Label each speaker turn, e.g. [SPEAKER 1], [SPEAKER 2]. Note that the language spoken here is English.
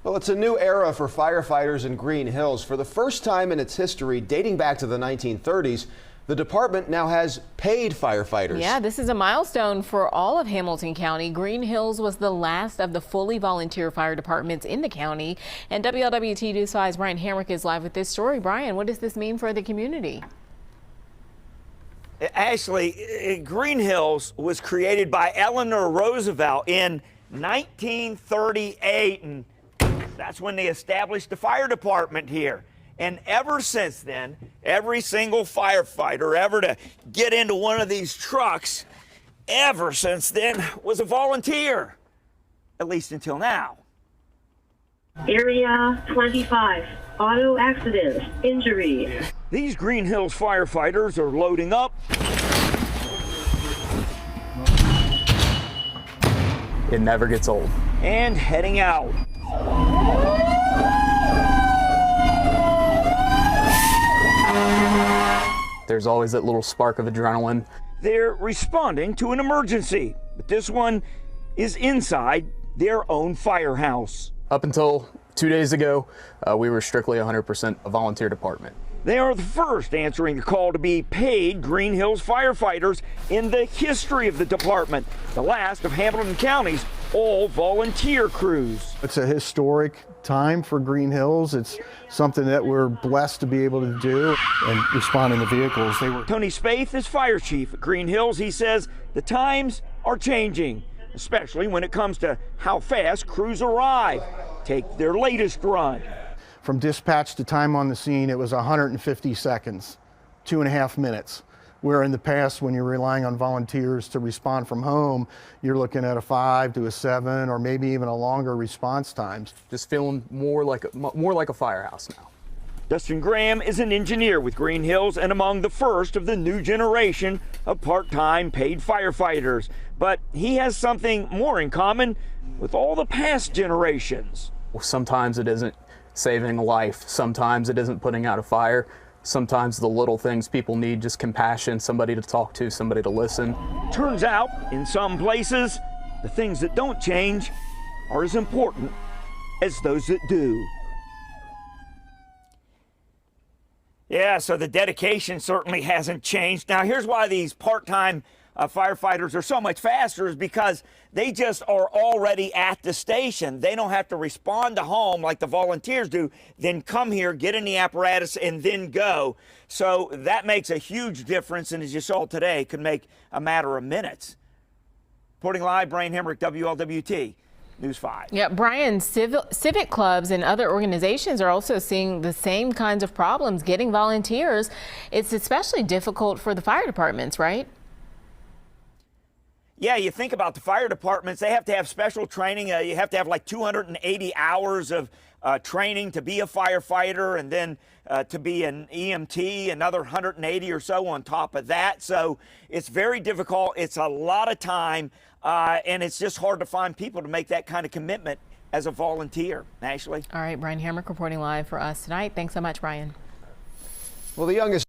[SPEAKER 1] Well, it's a new era for firefighters in Green Hills. For the first time in its history, dating back to the 1930s, the department now has paid firefighters.
[SPEAKER 2] Yeah, this is a milestone for all of Hamilton County. Green Hills was the last of the fully volunteer fire departments in the county. And WLWT News 5's Brian Hamrick is live with this story. Brian, what does this mean for the community?
[SPEAKER 3] Ashley, Green Hills was created by Eleanor Roosevelt in 1938, and that's when they established the fire department here. And ever since then, every single firefighter ever to get into one of these trucks, ever since then, was a volunteer, at least until now.
[SPEAKER 4] Area 25, auto accidents, injury.
[SPEAKER 3] These Green Hills firefighters are loading up.
[SPEAKER 5] It never gets old.
[SPEAKER 3] And heading out.
[SPEAKER 5] There's always that little spark of adrenaline.
[SPEAKER 3] They're responding to an emergency, but this one is inside their own firehouse.
[SPEAKER 5] Up until 2 days ago, we were strictly 100% a volunteer department.
[SPEAKER 3] They are the first answering a call to be paid Green Hills firefighters in the history of the department, the last of Hamilton County's all volunteer crews.
[SPEAKER 6] It's a historic time for Green Hills. It's something that we're blessed to be able to do and respond in the vehicles.
[SPEAKER 3] Tony Spaeth is fire chief at Green Hills. He says the times are changing, especially when it comes to how fast crews arrive. Take their latest run.
[SPEAKER 6] From dispatch to time on the scene, it was 150 seconds, 2.5 minutes. Where in the past, when you're relying on volunteers to respond from home, you're looking at a 5 to a 7 or maybe even a longer response times.
[SPEAKER 5] Just feeling more like a firehouse now.
[SPEAKER 3] Dustin Graham is an engineer with Green Hills and among the first of the new generation of part-time paid firefighters. But he has something more in common with all the past generations.
[SPEAKER 5] Sometimes it isn't saving a life. Sometimes it isn't putting out a fire. Sometimes the little things people need, just compassion, somebody to talk to, somebody to listen.
[SPEAKER 3] Turns out, in some places, the things that don't change are as important as those that do. Yeah, so the dedication certainly hasn't changed. Now, here's why these part-time firefighters are so much faster is because they just are already at the station. They don't have to respond to home like the volunteers do, then come here, get in the apparatus, and then go. So that makes a huge difference, and as you saw today, could make a matter of minutes. Reporting live, Brian Hamrick, WLWT News 5.
[SPEAKER 2] Yeah, Brian, civic clubs and other organizations are also seeing the same kinds of problems getting volunteers. It's especially difficult for the fire departments, right?
[SPEAKER 3] Yeah, you think about the fire departments, they have to have special training. You have to have like 280 hours of training to be a firefighter, and then to be an EMT, another 180 or so on top of that. So it's very difficult. It's a lot of time, and it's just hard to find people to make that kind of commitment as a volunteer. Ashley?
[SPEAKER 2] All right, Brian Hamrick reporting live for us tonight. Thanks so much, Brian.
[SPEAKER 1] Well, the youngest